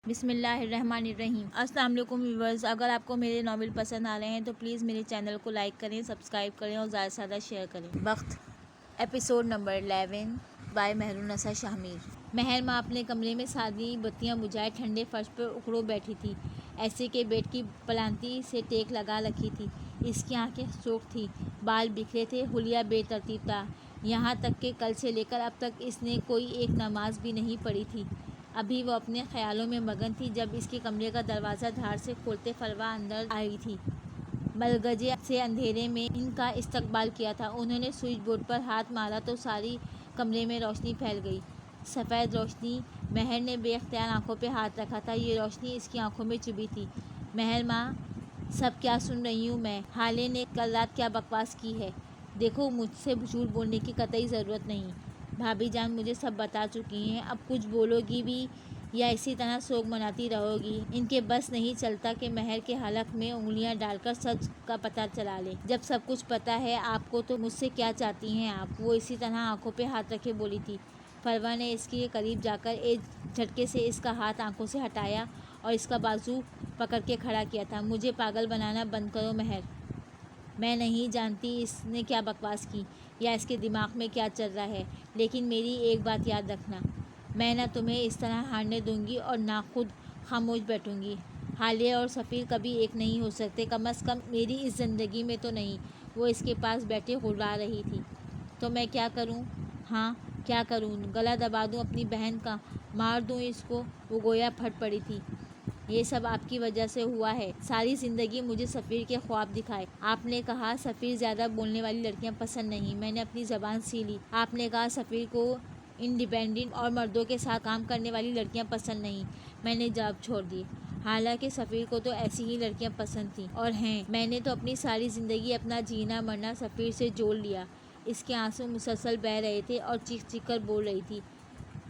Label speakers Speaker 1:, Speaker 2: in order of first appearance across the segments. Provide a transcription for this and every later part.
Speaker 1: بسم اللہ الرحمن الرحیم۔ السلام علیکم ویورز، اگر آپ کو میرے ناول پسند آ رہے ہیں تو پلیز میرے چینل کو لائک کریں، سبسکرائب کریں اور زیادہ سے زیادہ شیئر کریں۔ وقت ایپیسوڈ نمبر 11 بائی مہرالنساء شاہ میر۔ مہر ماں اپنے کمرے میں سادی بتیاں بجھائے ٹھنڈے فرش پر اکڑو بیٹھی تھی، ایسے کہ بیڈ کی پلانتی سے ٹیک لگا رکھی تھی۔ اس کی آنکھیں سرخ تھیں، بال بکھرے تھے، حلیہ بے ترتیب تھا، یہاں تک کہ کل سے لے کر اب تک اس نے کوئی ایک نماز بھی نہیں پڑھی تھی۔ ابھی وہ اپنے خیالوں میں مگن تھی جب اس کے کمرے کا دروازہ دھڑ سے کھولتے فروہ اندر آئی تھی۔ ملگجے سے اندھیرے میں ان کا استقبال کیا تھا۔ انہوں نے سوئچ بورڈ پر ہاتھ مارا تو ساری کمرے میں روشنی پھیل گئی، سفید روشنی۔ مہر نے بے اختیار آنکھوں پہ ہاتھ رکھا تھا، یہ روشنی اس کی آنکھوں میں چبھی تھی۔ مہر ماں، سب کیا سن رہی ہوں میں؟ حالے نے کل رات کیا بکواس کی ہے؟ دیکھو، مجھ سے جھوٹ بولنے کی قطعی ضرورت نہیں، بھابی جان مجھے سب بتا چکی ہیں۔ اب کچھ بولو گی بھی یا اسی طرح سوگ مناتی رہو گی؟ ان کے بس نہیں چلتا کہ مہر کے حلق میں انگلیاں ڈال کر سچ کا پتہ چلا لیں۔ جب سب کچھ پتہ ہے آپ کو تو مجھ سے کیا چاہتی ہیں آپ؟ وہ اسی طرح آنکھوں پہ ہاتھ رکھے بولی تھی۔ فروہ نے اس کے قریب جا کر ایک جھٹکے سے اس کا ہاتھ آنکھوں سے ہٹایا اور اس کا بازو پکڑ کے کھڑا کیا تھا۔ مجھے پاگل بنانا بند کرو مہر۔ میں نہیں جانتی اس نے کیا بکواس کی یا اس کے دماغ میں کیا چل رہا ہے، لیکن میری ایک بات یاد رکھنا، میں نہ تمہیں اس طرح ہارنے دوں گی اور نہ خود خاموش بیٹھوں گی۔ حالیہ اور سفیر کبھی ایک نہیں ہو سکتے، کم از کم میری اس زندگی میں تو نہیں۔ وہ اس کے پاس بیٹھے غرا رہی تھی۔ تو میں کیا کروں؟ ہاں، کیا کروں؟ گلا دبا دوں اپنی بہن کا؟ مار دوں اس کو؟ وہ گویا پھٹ پڑی تھی۔ یہ سب آپ کی وجہ سے ہوا ہے۔ ساری زندگی مجھے سفیر کے خواب دکھائے۔ آپ نے کہا سفیر زیادہ بولنے والی لڑکیاں پسند نہیں، میں نے اپنی زبان سی لی۔ آپ نے کہا سفیر کو انڈیپینڈنٹ اور مردوں کے ساتھ کام کرنے والی لڑکیاں پسند نہیں، میں نے جواب چھوڑ دی۔ حالانکہ سفیر کو تو ایسی ہی لڑکیاں پسند تھیں اور ہیں۔ میں نے تو اپنی ساری زندگی اپنا جینا مرنا سفیر سے جوڑ لیا۔ اس کے آنسو مسلسل بہہ رہے تھے اور چیخ چیخ کر بول رہی تھی،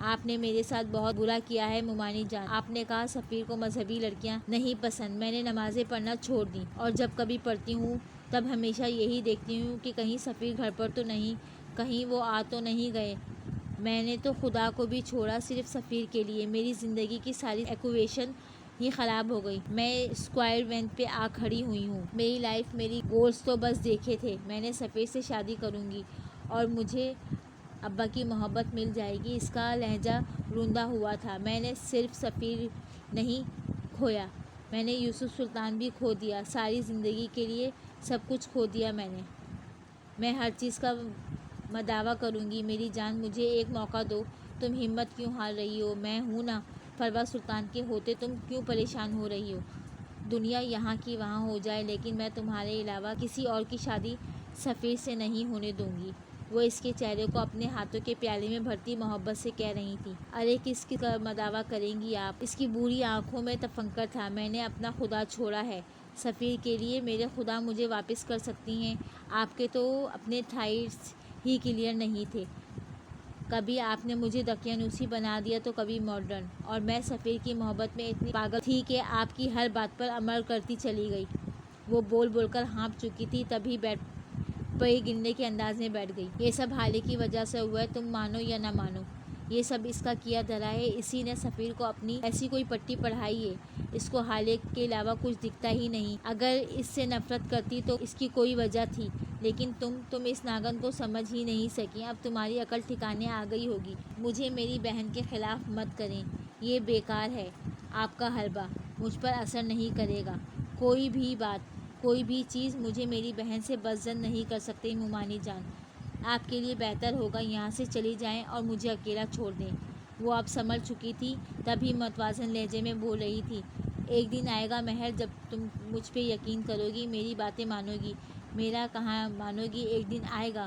Speaker 1: آپ نے میرے ساتھ بہت برا کیا ہے مومانی جان۔ آپ نے کہا سفیر کو مذہبی لڑکیاں نہیں پسند، میں نے نمازیں پڑھنا چھوڑ دیں اور جب کبھی پڑھتی ہوں تب ہمیشہ یہی دیکھتی ہوں کہ کہیں سفیر گھر پر تو نہیں، کہیں وہ آ تو نہیں گئے۔ میں نے تو خدا کو بھی چھوڑا صرف سفیر کے لیے۔ میری زندگی کی ساری ایکویشن ہی خراب ہو گئی۔ میں اسکوائر وین پہ آ کھڑی ہوئی ہوں۔ میری لائف، میری گولز تو بس دیکھے تھے، میں نے سفیر سے شادی کروں گی اور مجھے ابا کی محبت مل جائے گی۔ اس کا لہجہ روندا ہوا تھا۔ میں نے صرف سفیر نہیں کھویا، میں نے یوسف سلطان بھی کھو دیا، ساری زندگی کے لیے سب کچھ کھو دیا میں نے۔ میں ہر چیز کا مداوع کروں گی میری جان، مجھے ایک موقع دو۔ تم ہمت کیوں ہار رہی ہو؟ میں ہوں نا، فروہ سلطان کے ہوتے تم کیوں پریشان ہو رہی ہو؟ دنیا یہاں کی وہاں ہو جائے لیکن میں تمہارے علاوہ کسی اور کی شادی سفیر سے نہیں ہونے دوں گی۔ وہ اس کے چہرے کو اپنے ہاتھوں کے پیالے میں بھرتی محبت سے کہہ رہی تھی۔ ارے کس کا مداوع کریں گی آپ؟ اس کی بوڑھی آنکھوں میں تفنکر تھا۔ میں نے اپنا خدا چھوڑا ہے سفیر کے لیے، میرے خدا مجھے واپس کر سکتی ہیں؟ آپ کے تو اپنے تھائٹس ہی کلیئر نہیں تھے، کبھی آپ نے مجھے دقیانوسی بنا دیا تو کبھی ماڈرن، اور میں سفیر کی محبت میں اتنی پاگل تھی کہ آپ کی ہر بات پر عمل کرتی چلی گئی۔ وہ بول بول کر ہانپ چکی تھی، تبھی بیٹھ پڑی گرنے کے انداز میں بیٹھ گئی۔ یہ سب حالے کی وجہ سے ہوا ہے، تم مانو یا نہ مانو، یہ سب اس کا کیا دھرا ہے۔ اسی نے سفیر کو اپنی ایسی کوئی پٹی پڑھائی ہے، اس کو حالے کے علاوہ کچھ دکھتا ہی نہیں۔ اگر اس سے نفرت کرتی تو اس کی کوئی وجہ تھی، لیکن تم اس ناگن کو سمجھ ہی نہیں سکی۔ اب تمہاری عقل ٹھکانے آ گئی ہوگی۔ مجھے میری بہن کے خلاف مت کریں، یہ بیکار ہے۔ آپ کا حلبہ مجھ پر اثر نہیں کرے گا، کوئی بھی بات، کوئی بھی چیز مجھے میری بہن سے بد ظن نہیں کر سکتی مومانی جان۔ آپ کے لیے بہتر ہوگا یہاں سے چلی جائیں اور مجھے اکیلا چھوڑ دیں۔ وہ اب سنبھل چکی تھی، تبھی متوازن لہجے میں بول رہی تھی، ایک دن آئے گا مہر جب تم مجھ پہ یقین کرو گی، میری باتیں مانو گی۔ میرا کہاں مانو گی، ایک دن آئے گا،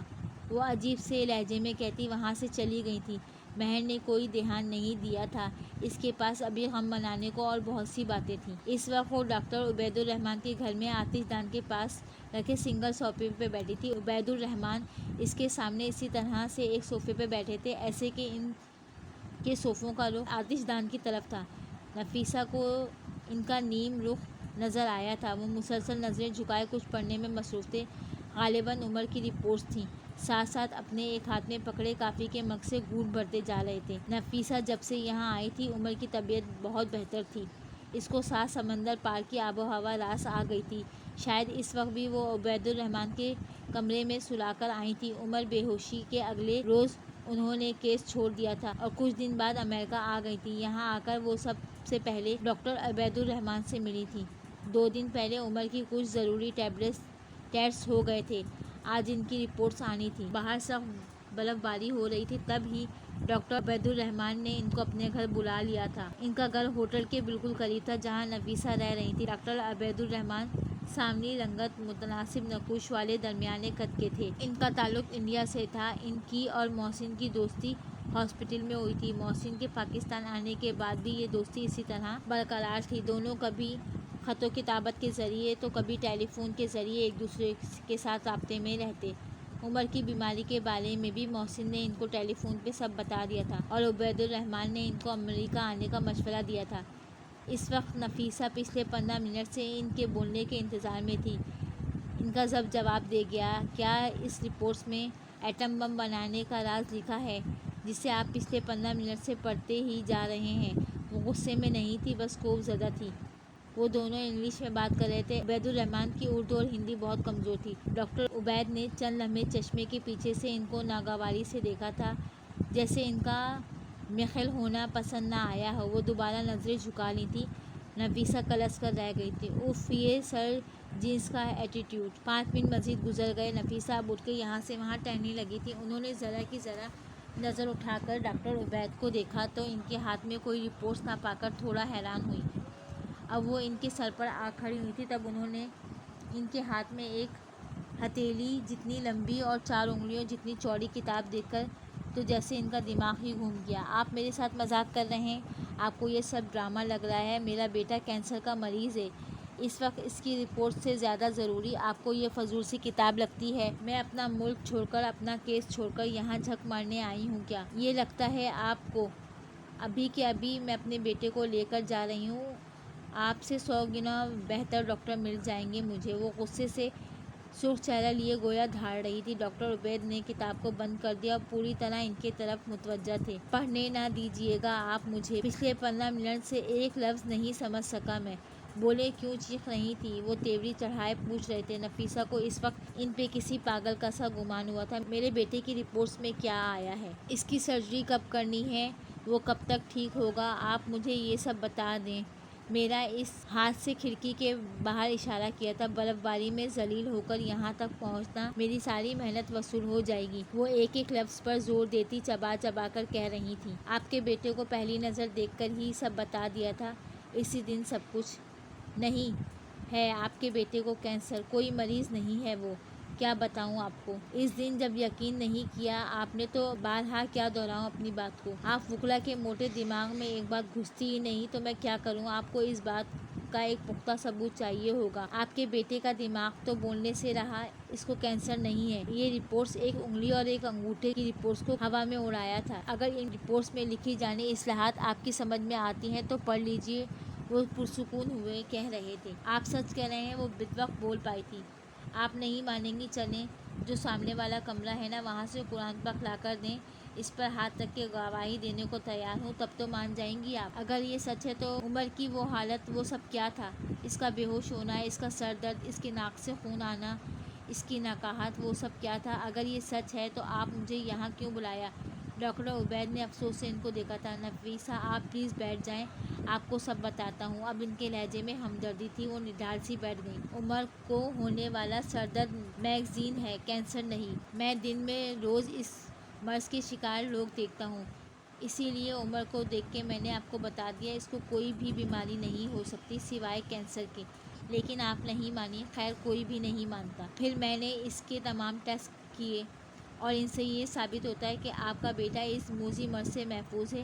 Speaker 1: وہ عجیب سے لہجے میں کہتی وہاں سے چلی گئی تھی۔ مہر نے کوئی دھیان نہیں دیا تھا، اس کے پاس ابھی غم منانے کو اور بہت سی باتیں تھیں۔ اس وقت وہ ڈاکٹر عبید الرحمن کے گھر میں آتش دان کے پاس رکھے سنگل صوفے پہ بیٹھی تھی۔ عبید الرحمن اس کے سامنے اسی طرح سے ایک صوفے پہ بیٹھے تھے، ایسے کہ ان کے صوفوں کا رخ آتش دان کی طرف تھا۔ نفیسہ کو ان کا نیم رخ نظر آیا تھا، وہ مسلسل نظریں جھکائے کچھ پڑھنے میں مصروف تھے، غالباً عمر کی رپورٹس تھیں۔ ساتھ ساتھ اپنے ایک ہاتھ میں پکڑے کافی کے مگ سے گھونٹ بھرتے جا رہے تھے۔ نفیسہ جب سے یہاں آئی تھی عمر کی طبیعت بہت بہتر تھی۔ اس کو سات سمندر پار کی آب و ہوا راس آ گئی تھی۔ شاید اس وقت بھی وہ عبید الرحمن کے کمرے میں سلا کر آئی تھی۔ عمر بے ہوشی کے اگلے روز انہوں نے کیس چھوڑ دیا تھا اور کچھ دن بعد امریکہ آ گئی تھی۔ یہاں آ کر وہ سب سے پہلے ڈاکٹر عبید الرحمن سے ملی تھی۔ 2 دن پہلے عمر کی کچھ ضروری ٹیسٹ ہو گئے تھے۔ آج ان کی رپورٹس آنی تھی۔ باہر سخت برف باری ہو رہی تھی، تب ہی ڈاکٹر عبید الرحمن نے ان کو اپنے گھر بلا لیا تھا۔ ان کا گھر ہوٹل کے بالکل قریب تھا جہاں نفیسہ رہ رہی تھی۔ ڈاکٹر عبید الرحمن سامنی رنگت، متناسب نقوش والے، درمیانے قد کے تھے۔ ان کا تعلق انڈیا سے تھا۔ ان کی اور محسن کی دوستی ہاسپٹل میں ہوئی تھی۔ محسن کے پاکستان آنے کے بعد بھی یہ دوستی اسی طرح برقرار تھی۔ دونوں کبھی خط و کتابت کے ذریعے تو کبھی ٹیلی فون کے ذریعے ایک دوسرے کے ساتھ رابطے میں رہتے۔ عمر کی بیماری کے بارے میں بھی محسن نے ان کو ٹیلی فون پہ سب بتا دیا تھا اور عبید الرحمن نے ان کو امریکہ آنے کا مشورہ دیا تھا۔ اس وقت نفیسہ پچھلے 15 منٹ سے ان کے بولنے کے انتظار میں تھی۔ ان کا ضبط جواب دے گیا، کیا اس رپورٹس میں ایٹم بم بنانے کا راز لکھا ہے جسے آپ پچھلے 15 منٹ سے پڑھتے ہی جا رہے ہیں؟ وہ غصے میں نہیں تھی، بس خوف زدہ تھی۔ وہ دونوں انگلش میں بات کر رہے تھے۔ عبید الرحمن کی اردو اور ہندی بہت کمزور تھی۔ ڈاکٹر عبید نے چند لمحے چشمے کے پیچھے سے ان کو ناگواری سے دیکھا تھا، جیسے ان کا مخل ہونا پسند نہ آیا ہو۔ وہ دوبارہ نظریں جھکا لی تھیں۔ نفیسہ کلس کر رہ گئی تھی۔ اف، یہ سر جینس کا ایٹیٹیوڈ۔ 5 منٹ مزید گزر گئے۔ نفیسہ اب اٹھ کے یہاں سے وہاں ٹہلنے لگی تھی۔ انہوں نے ذرا کی ذرا نظر اٹھا کر ڈاکٹر عبید کو دیکھا تو ان کے ہاتھ میں کوئی رپورٹس نہ پا کر تھوڑا حیران ہوئی۔ اب وہ ان کے سر پر آ کھڑی ہوئی تھی۔ تب انہوں نے ان کے ہاتھ میں ایک ہتھیلی جتنی لمبی اور 4 انگلیوں جتنی چوڑی کتاب دیکھ کر تو جیسے ان کا دماغ ہی گھوم گیا۔ آپ میرے ساتھ مذاق کر رہے ہیں؟ آپ کو یہ سب ڈرامہ لگ رہا ہے؟ میرا بیٹا کینسر کا مریض ہے۔ اس وقت اس کی رپورٹ سے زیادہ ضروری آپ کو یہ فضول سی کتاب لگتی ہے؟ میں اپنا ملک چھوڑ کر، اپنا کیس چھوڑ کر یہاں جھک مارنے آئی ہوں کیا؟ یہ لگتا ہے آپ کو؟ ابھی کے ابھی میں اپنے بیٹے کو لے کر جا رہی ہوں۔ آپ سے 100 گنا بہتر ڈاکٹر مل جائیں گے مجھے۔ وہ غصے سے سرخ چہرہ لیے گویا دھاڑ رہی تھی۔ ڈاکٹر عبید نے کتاب کو بند کر دیا اور پوری طرح ان کے طرف متوجہ تھے۔ پڑھنے نہ دیجیے گا آپ مجھے۔ پچھلے 15 منٹ سے ایک لفظ نہیں سمجھ سکا میں۔ بولے کیوں چیخ رہی تھی؟ وہ تیوری چڑھائے پوچھ رہے تھے۔ نفیسہ کو اس وقت ان پہ کسی پاگل کا سا گمان ہوا تھا۔ میرے بیٹے کی رپورٹس میں کیا آیا ہے؟ اس کی سرجری کب کرنی ہے؟ وہ کب تک ٹھیک ہوگا؟ آپ مجھے یہ سب بتا دیں۔ میرا اس ہاتھ سے کھڑکی کے باہر اشارہ کیا تھا۔ برف باری میں ذلیل ہو کر یہاں تک پہنچنا میری ساری محنت وصول ہو جائے گی۔ وہ ایک ایک لفظ پر زور دیتی چبا چبا کر کہہ رہی تھی۔ آپ کے بیٹے کو پہلی نظر دیکھ کر ہی سب بتا دیا تھا۔ اسی دن سب کچھ۔ نہیں ہے آپ کے بیٹے کو کینسر، کوئی مریض نہیں ہے وہ۔ کیا بتاؤں آپ کو؟ اس دن جب یقین نہیں کیا آپ نے تو بارہا کیا دہراؤں اپنی بات کو؟ آپ وکلا کے موٹے دماغ میں ایک بات گھستی ہی نہیں تو میں کیا کروں؟ آپ کو اس بات کا ایک پختہ ثبوت چاہیے ہوگا۔ آپ کے بیٹے کا دماغ تو بولنے سے رہا، اس کو کینسر نہیں ہے۔ یہ رپورٹس ایک انگلی اور ایک انگوٹھے کی رپورٹس کو ہوا میں اڑایا تھا۔ اگر ان رپورٹس میں لکھی جانے اصلاحات آپ کی سمجھ میں آتی ہیں تو پڑھ لیجیے۔ وہ پرسکون ہوئے کہہ رہے تھے۔ آپ سچ کہہ رہے ہیں؟ وہ بدبخت بول پائی تھی۔ آپ نہیں مانیں گی، چلیں جو سامنے والا کمرہ ہے نا وہاں سے قرآن پاک لا کر دیں، اس پر ہاتھ رکھ کے گواہی دینے کو تیار ہوں، تب تو مان جائیں گی آپ۔ اگر یہ سچ ہے تو عمر کی وہ حالت، وہ سب کیا تھا؟ اس کا بے ہوش ہونا، اس کا سر درد، اس کی ناک سے خون آنا، اس کی نقاہت، وہ سب کیا تھا؟ اگر یہ سچ ہے تو آپ مجھے یہاں کیوں بلایا؟ ڈاکٹر عبید نے افسوس سے ان کو دیکھا تھا۔ نفیسہ آپ پلیز بیٹھ جائیں، آپ کو سب بتاتا ہوں۔ اب ان کے لہجے میں ہمدردی تھی۔ وہ نڈال سی بیٹھ گئیں۔ عمر کو ہونے والا سر درد میگزین ہے، کینسر نہیں۔ میں دن میں روز اس مرض کے شکار لوگ دیکھتا ہوں، اسی لیے عمر کو دیکھ کے میں نے آپ کو بتا دیا اس کو کوئی بھی بیماری نہیں ہو سکتی سوائے کینسر کے۔ لیکن آپ نہیں مانی۔ خیر کوئی بھی نہیں مانتا۔ پھر میں نے اس کے تمام ٹیسٹ کیے اور ان سے یہ ثابت ہوتا ہے کہ آپ کا بیٹا اس موذی مرض سے محفوظ ہے۔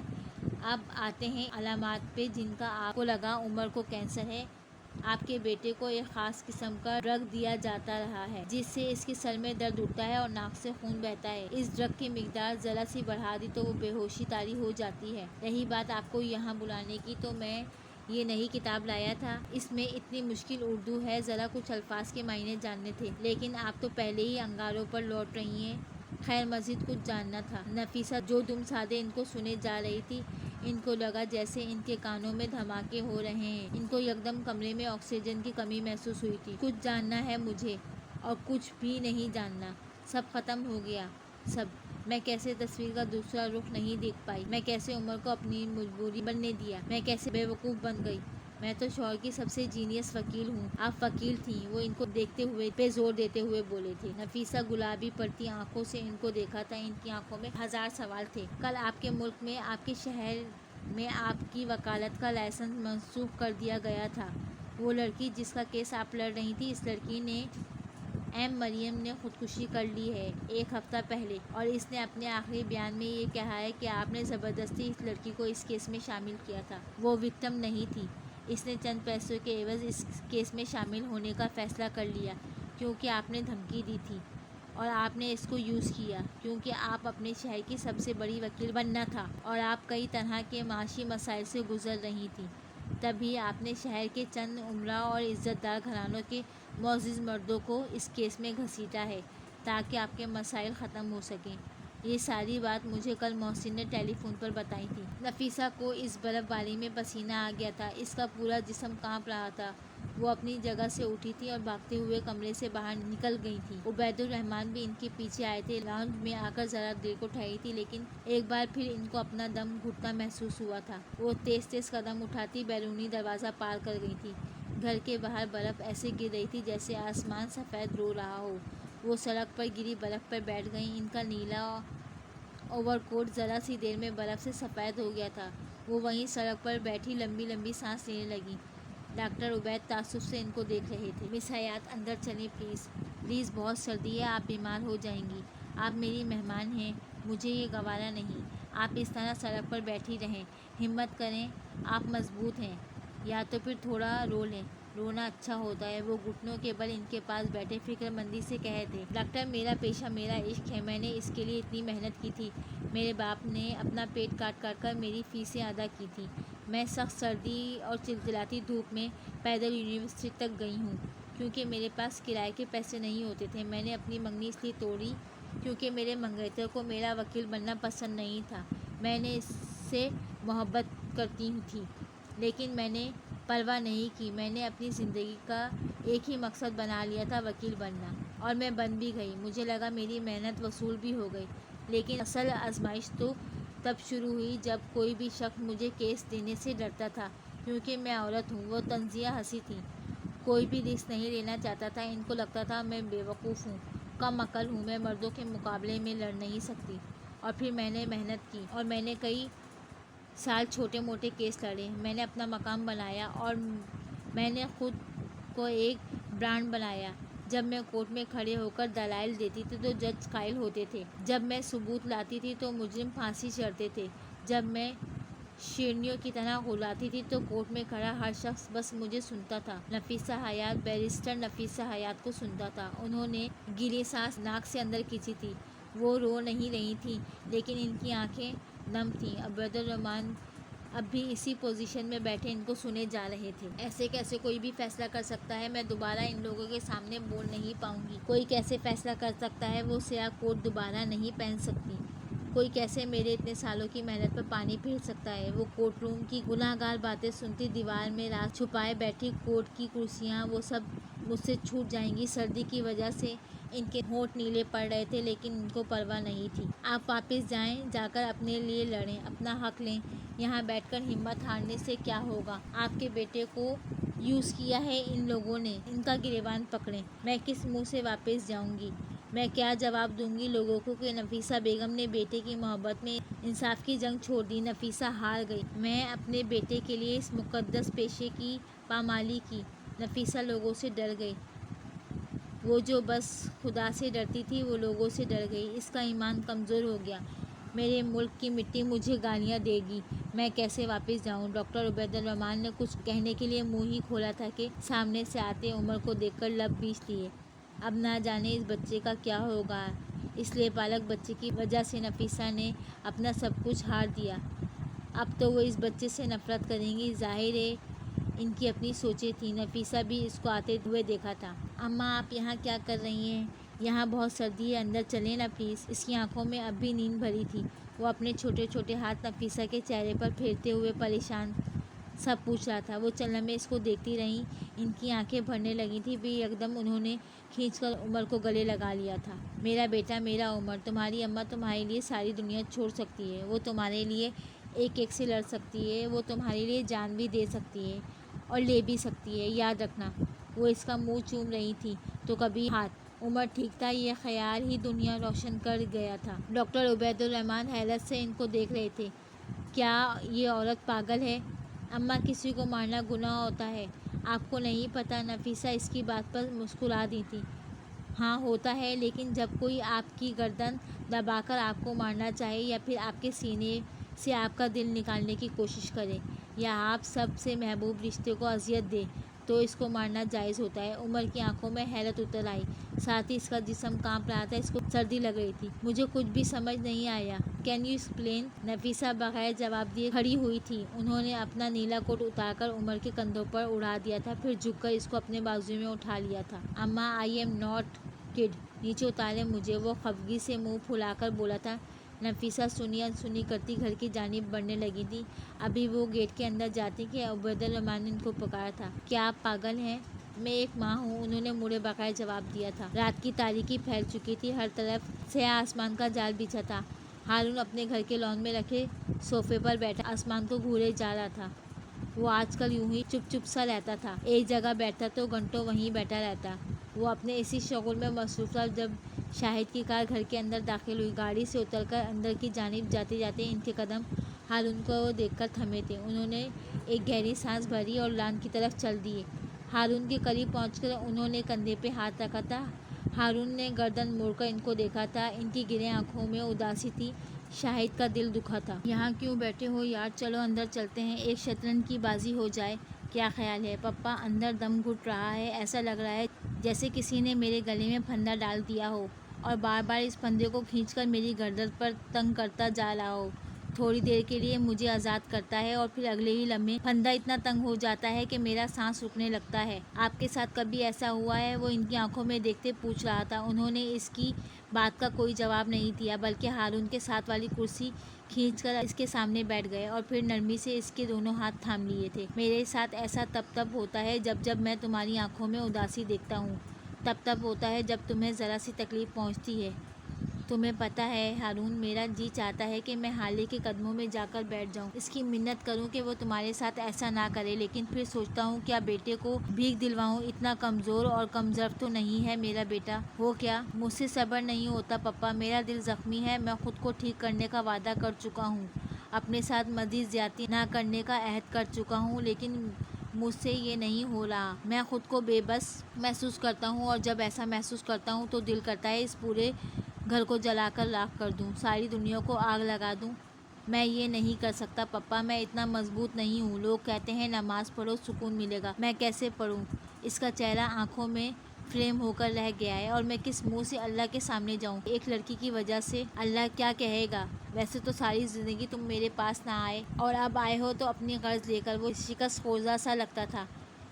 Speaker 1: اب آتے ہیں علامات پہ جن کا آپ کو لگا عمر کو کینسر ہے۔ آپ کے بیٹے کو ایک خاص قسم کا ڈرگ دیا جاتا رہا ہے جس سے اس کے سر میں درد اٹھتا ہے اور ناک سے خون بہتا ہے۔ اس ڈرگ کی مقدار ذرا سی بڑھا دی تو وہ بے ہوشی طاری ہو جاتی ہے۔ رہی بات آپ کو یہاں بلانے کی، تو میں یہ نئی کتاب لایا تھا۔ اس میں اتنی مشکل اردو ہے، ذرا کچھ الفاظ کے معنی جاننے تھے۔ لیکن آپ تو پہلے ہی انگاروں پر لوٹ رہی ہیں۔ خیر مزید کچھ جاننا تھا۔ نفیسہ جو دم سادے ان کو سنے جا رہی تھی، ان کو لگا جیسے ان کے کانوں میں دھماکے ہو رہے ہیں۔ ان کو یکدم کمرے میں آکسیجن کی کمی محسوس ہوئی تھی۔ کچھ جاننا ہے مجھے اور کچھ بھی نہیں جاننا، سب ختم ہو گیا سب۔ میں کیسے تصویر کا دوسرا رخ نہیں دیکھ پائی، میں کیسے عمر کو اپنی مجبوری بننے دیا، میں کیسے بیوقوف بن گئی۔ میں تو شوہر کی سب سے جینیس وکیل ہوں۔ آپ وکیل تھیں، وہ ان کو دیکھتے ہوئے پہ زور دیتے ہوئے بولے تھے۔ نفیسہ گلابی پڑتی آنکھوں سے ان کو دیکھا تھا، ان کی آنکھوں میں ہزار سوال تھے۔ کل آپ کے ملک میں، آپ کے شہر میں آپ کی وکالت کا لائسنس منسوخ کر دیا گیا تھا۔ وہ لڑکی جس کا کیس آپ لڑ رہی تھی، اس لڑکی نے مریم نے خودکشی کر لی ہے 1 ہفتہ پہلے، اور اس نے اپنے آخری بیان میں یہ کہا ہے کہ آپ نے زبردستی اس لڑکی کو اس کیس میں شامل کیا تھا۔ وہ وکٹم نہیں تھی، اس نے چند پیسوں کے عوض اس کیس میں شامل ہونے کا فیصلہ کر لیا کیونکہ آپ نے دھمکی دی تھی، اور آپ نے اس کو یوز کیا کیونکہ آپ اپنے شہر کی سب سے بڑی وکیل بننا تھا اور آپ کئی طرح کے معاشی مسائل سے گزر رہی تھی۔ تبھی آپ نے شہر کے چند امراء اور عزت دار گھرانوں کے معزز مردوں کو اس کیس میں گھسیٹا ہے تاکہ آپ کے مسائل ختم ہو سکیں۔ یہ ساری بات مجھے کل محسن نے ٹیلی فون پر بتائی تھی۔ نفیسہ کو اس برف باری میں پسینہ آ گیا تھا، اس کا پورا جسم کانپ رہا تھا۔ وہ اپنی جگہ سے اٹھی تھی اور بھاگتے ہوئے کمرے سے باہر نکل گئی تھی۔ عبید الرحمن بھی ان کے پیچھے آئے تھے۔ لاؤنج میں آ کر ذرا دیر کو ٹھہری تھی، لیکن ایک بار پھر ان کو اپنا دم گھٹتا محسوس ہوا تھا۔ وہ تیز تیز قدم اٹھاتی بیرونی دروازہ پار کر گئی تھی۔ گھر کے باہر برف ایسے گر رہی تھی جیسے آسمان سفید رو رہا ہو۔ وہ سڑک پر گری برف پر بیٹھ گئیں۔ ان کا نیلا اوور کوٹ ذرا سی دیر میں برف سے سفید ہو گیا تھا۔ وہ وہیں سڑک پر بیٹھی لمبی لمبی سانس لینے لگیں۔ ڈاکٹر عبید تعصب سے ان کو دیکھ رہے تھے۔ مس حیات اندر چلیں پلیز، پلیز، بہت سردی ہے، آپ بیمار ہو جائیں گی۔ آپ میری مہمان ہیں، مجھے یہ گوارا نہیں۔ آپ اس طرح سڑک پر بیٹھی رہیں، ہمت کریں، آپ مضبوط ہیں، یا تو پھر تھوڑا رو لیں۔ رونا اچھا ہوتا ہے، وہ گھٹنوں کے بل ان کے پاس بیٹھے فکر مندی سے کہے تھے۔ ڈاکٹر، میرا پیشہ میرا عشق ہے، میں نے اس کے لیے اتنی محنت کی تھی۔ میرے باپ نے اپنا پیٹ کاٹ کاٹ کر میری فیسیں ادا کی تھیں۔ میں سخت سردی اور چلچلاتی دھوپ میں پیدل یونیورسٹی تک گئی ہوں کیونکہ میرے پاس کرائے کے پیسے نہیں ہوتے تھے۔ میں نے اپنی منگنی اس لیے توڑی کیونکہ میرے منگیتر کو میرا وکیل بننا پسند نہیں تھا۔ میں نے اس سے محبت کرتی تھی، لیکن میں نے پرواہ نہیں کی۔ میں نے اپنی زندگی کا ایک ہی مقصد بنا لیا تھا، وکیل بننا، اور میں بن بھی گئی۔ مجھے لگا میری محنت وصول بھی ہو گئی، لیکن اصل آزمائش تو تب شروع ہوئی جب کوئی بھی شخص مجھے کیس دینے سے ڈرتا تھا کیونکہ میں عورت ہوں۔ وہ طنزیہ ہنسی تھی۔ کوئی بھی رسک نہیں لینا چاہتا تھا۔ ان کو لگتا تھا میں بیوقوف ہوں، کم عقل ہوں، میں مردوں کے مقابلے میں لڑ نہیں سکتی۔ اور پھر میں نے محنت کی اور میں نے کئی سال چھوٹے موٹے کیس لڑے۔ میں نے اپنا مقام بنایا اور میں نے خود کو ایک برانڈ بنایا۔ جب میں کورٹ میں کھڑے ہو کر دلائل دیتی تھی تو جج قائل ہوتے تھے، جب میں ثبوت لاتی تھی تو مجرم پھانسی چڑھتے تھے، جب میں شیرنیوں کی طرح غلاتی تھی تو کورٹ میں کھڑا ہر شخص بس مجھے سنتا تھا۔ نفیسہ حیات، بیرسٹر نفیسہ حیات کو سنتا تھا۔ انہوں نے گیلی سانس ناک سے اندر کھینچی تھی۔ وہ رو نہیں رہی تھیں، لیکن ان کی آنکھیں نم تھیں۔ عبید الرحمن اب بھی اسی پوزیشن میں بیٹھے ان کو سنے جا رہے تھے۔ ایسے کیسے کوئی بھی فیصلہ کر سکتا ہے؟ میں دوبارہ ان لوگوں کے سامنے بول نہیں پاؤں گی۔ کوئی کیسے فیصلہ کر سکتا ہے وہ سیاہ کوٹ دوبارہ نہیں پہن سکتی؟ کوئی کیسے میرے اتنے سالوں کی محنت پر پانی پھیر سکتا ہے؟ وہ کورٹ روم کی گناہ گار باتیں سنتی، دیوار میں راز چھپائے بیٹھی کورٹ کی کرسیاں، وہ سب مجھ سے چھوٹ جائیں گی۔ سردی کی وجہ سے ان کے ہونٹ نیلے پڑ رہے تھے، لیکن ان کو پرواہ نہیں تھی۔ آپ واپس جائیں، جا کر اپنے لیے لڑیں، اپنا حق لیں۔ یہاں بیٹھ کر ہمت ہارنے سے کیا ہوگا؟ آپ کے بیٹے کو یوز کیا ہے ان لوگوں نے، ان کا گریبان پکڑیں۔ میں کس منہ سے واپس جاؤں گی؟ میں کیا جواب دوں گی لوگوں کو کہ نفیسہ بیگم نے بیٹے کی محبت میں انصاف کی جنگ چھوڑ دی؟ نفیسہ ہار گئی۔ میں اپنے بیٹے کے لیے اس مقدس پیشے کی پامالی کی۔ نفیسہ لوگوں سے ڈر گئی۔ وہ جو بس خدا سے ڈرتی تھی وہ لوگوں سے ڈر گئی۔ اس کا ایمان کمزور ہو گیا۔ میرے ملک کی مٹی مجھے گالیاں دے گی، میں کیسے واپس جاؤں؟ ڈاکٹر عبید الرحمن نے کچھ کہنے کے لیے منہ ہی کھولا تھا کہ سامنے سے آتے عمر کو دیکھ کر لب بیچ لیے۔ اب نہ جانے اس بچے کا کیا ہوگا۔ اس لیپالک بچے کی وجہ سے نفیسہ نے اپنا سب کچھ ہار دیا۔ اب تو وہ اس بچے سے نفرت کریں گی۔ ظاہر ہے ان کی اپنی سوچیں تھیں۔ نفیسہ بھی اس کو آتے ہوئے دیکھا تھا۔ اماں، آپ یہاں کیا کر رہی ہیں؟ یہاں بہت سردی ہے، اندر چلیں نا پلیز۔ اس کی آنکھوں میں اب بھی نیند بھری تھی۔ وہ اپنے چھوٹے چھوٹے ہاتھ نفیسہ کے چہرے پر پھیرتے ہوئے پریشان سب پوچھ رہا تھا۔ وہ چند لمحے اس کو دیکھتی رہیں، ان کی آنکھیں بھرنے لگی تھیں، پھر یکدم انہوں نے کھینچ کر عمر کو گلے لگا لیا تھا۔ میرا بیٹا، میرا عمر، تمہاری اماں تمہارے لیے ساری دنیا چھوڑ سکتی ہے، وہ تمہارے لیے ایک ایک سے لڑ سکتی ہے، وہ تمہارے لیے جان بھی دے سکتی ہے اور لے بھی سکتی ہے، یاد رکھنا۔ وہ اس کا منہ چوم رہی تھی تو کبھی ہاتھ۔ عمر ٹھیک تھا، یہ خیال ہی دنیا روشن کر گیا تھا۔ ڈاکٹر عبید الرحمن حیرت سے ان کو دیکھ رہے تھے۔ کیا یہ عورت پاگل ہے؟ اماں، کسی کو مارنا گناہ ہوتا ہے، آپ کو نہیں پتہ؟ نفیسہ اس کی بات پر مسکرا دی تھی۔ ہاں ہوتا ہے، لیکن جب کوئی آپ کی گردن دبا کر آپ کو مارنا چاہے، یا پھر آپ کے سینے سے آپ کا دل نکالنے کی کوشش کرے، یا آپ سب سے محبوب رشتے کو اذیت دے، تو اس کو مارنا جائز ہوتا ہے۔ عمر کی آنکھوں میں حیرت اتر آئی، ساتھ ہی اس کا جسم کانپ رہا تھا، اس کو سردی لگ رہی تھی۔ مجھے کچھ بھی سمجھ نہیں آیا، کین یو ایکسپلین؟ نفیسہ بغیر جواب دیے کھڑی ہوئی تھی۔ انہوں نے اپنا نیلا کوٹ اتار کر عمر کے کندھوں پر اڑا دیا تھا، پھر جھک کر اس کو اپنے بازو میں اٹھا لیا تھا۔ اماں، آئی ایم ناٹ کڈ، نیچے اتاریں مجھے، وہ خفگی سے منہ پھلا کر بولا تھا۔ نفیسہ سنی انسنی کرتی گھر کی جانب بڑھنے لگی تھی۔ ابھی وہ گیٹ کے اندر جاتی کہ عبید الرحمن نے ان کو پکارا تھا۔ کیا آپ پاگل ہیں؟ میں ایک ماں ہوں، انہوں نے مڑے بغیر جواب دیا تھا۔ رات کی تاریکی پھیل چکی تھی، ہر طرف سیاہ آسمان کا جال بچھا تھا۔ ہارون اپنے گھر کے لان میں رکھے صوفے پر بیٹھا آسمان کو گھورے جا رہا تھا۔ وہ آج کل یوں ہی چپ چپ سا رہتا تھا، ایک جگہ بیٹھتا تو گھنٹوں وہیں بیٹھا رہتا۔ وہ اپنے اسی شغل میں مصروف تھا جب شاہد کی کار گھر کے اندر داخل ہوئی۔ گاڑی سے اتر کر اندر کی جانب جاتے جاتے ان کے قدم ہارون کو دیکھ کر تھمے تھے۔ انہوں نے ایک گہری سانس بھری اور لان کی طرف چل دیے۔ ہارون کے قریب پہنچ کر انہوں نے کندھے پہ ہاتھ رکھا تھا۔ ہارون نے گردن موڑ کر ان کو دیکھا تھا، ان کی گرے آنکھوں میں اداسی تھی۔ شاہد کا دل دکھا تھا۔ یہاں کیوں بیٹھے ہو یار، چلو اندر چلتے ہیں، ایک شطرنج کی بازی ہو جائے، کیا خیال ہے؟ پپا، اندر دم گھٹ رہا ہے، ایسا لگ رہا ہے جیسے کسی نے میرے گلے میں پھندا ڈال دیا ہو اور بار بار اس پھندے کو کھینچ کر میری گردن پر تنگ کرتا جا رہا ہو۔ تھوڑی دیر کے لیے مجھے آزاد کرتا ہے اور پھر اگلے ہی لمحے پھندا اتنا تنگ ہو جاتا ہے کہ میرا سانس رکنے لگتا ہے۔ آپ کے ساتھ کبھی ایسا ہوا ہے؟ وہ ان کی آنکھوں میں دیکھتے پوچھ رہا تھا۔ انہوں نے اس کی بات کا کوئی جواب نہیں دیا، بلکہ ہارون کے ساتھ والی کرسی کھینچ کر اس کے سامنے بیٹھ گئے اور پھر نرمی سے اس کے دونوں ہاتھ تھام لیے تھے۔ میرے ساتھ ایسا تب ہوتا ہے جب میں تمہاری آنکھوں میں اداسی دیکھتا ہوں، تب ہوتا ہے جب تمہیں ذرا سی تکلیف پہنچتی ہے۔ تمہیں پتہ ہے ہارون، میرا جی چاہتا ہے کہ میں حالے کے قدموں میں جا کر بیٹھ جاؤں، اس کی منت کروں کہ وہ تمہارے ساتھ ایسا نہ کرے، لیکن پھر سوچتا ہوں کیا بیٹے کو بھیک دلواؤں؟ اتنا کمزور اور کمظرف تو نہیں ہے میرا بیٹا۔ ہو کیا؟ مجھ سے صبر نہیں ہوتا پپا، میرا دل زخمی ہے، میں خود کو ٹھیک کرنے کا وعدہ کر چکا ہوں، اپنے ساتھ مزید زیادتی نہ کرنے کا عہد کر چکا ہوں، لیکن مجھ سے یہ نہیں ہو رہا۔ میں خود کو بے بس محسوس کرتا ہوں، اور جب ایسا محسوس کرتا ہوں تو دل کرتا ہے اس پورے گھر کو جلا کر راکھ کر دوں، ساری دنیا کو آگ لگا دوں۔ میں یہ نہیں کر سکتا پپا، میں اتنا مضبوط نہیں ہوں۔ لوگ کہتے ہیں نماز پڑھو سکون ملے گا، میں کیسے پڑھوں؟ اس کا چہرہ آنکھوں میں فریم ہو کر رہ گیا ہے، اور میں کس منہ سے اللہ کے سامنے جاؤں؟ ایک لڑکی کی وجہ سے اللہ کیا کہے گا؟ ویسے تو ساری زندگی تم میرے پاس نہ آئے، اور اب آئے ہو تو اپنی غرض لے کر۔ وہ شکست خوردہ سا لگتا تھا۔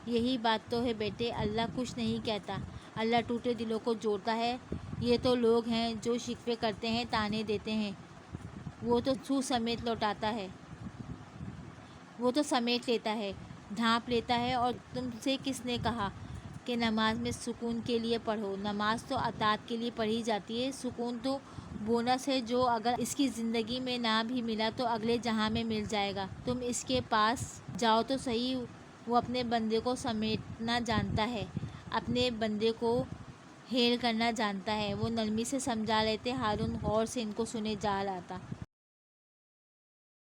Speaker 1: یہی بات تو ہے بیٹے، اللہ کچھ نہیں کہتا، اللہ ٹوٹے دلوں کو جوڑتا ہے۔ یہ تو لوگ ہیں جو شکوے کرتے ہیں، طعنے دیتے ہیں، وہ تو سمیت لوٹاتا ہے، وہ تو سمیٹ لیتا ہے، ڈھانپ لیتا ہے۔ اور تم سے کس نے کہا کہ نماز میں سکون کے لیے پڑھو؟ نماز تو اطاعت کے لیے پڑھی جاتی ہے، سکون تو بونس ہے جو اگر اس کی زندگی میں نہ بھی ملا تو اگلے جہاں میں مل جائے گا۔ تم اس کے پاس جاؤ تو صحیح، وہ اپنے بندے کو سمیٹنا جانتا ہے، اپنے بندے کو ہیل کرنا جانتا ہے، وہ نرمی سے سمجھا رہے تھے۔ ہارون غور سے ان کو سنے جا رہا تھا۔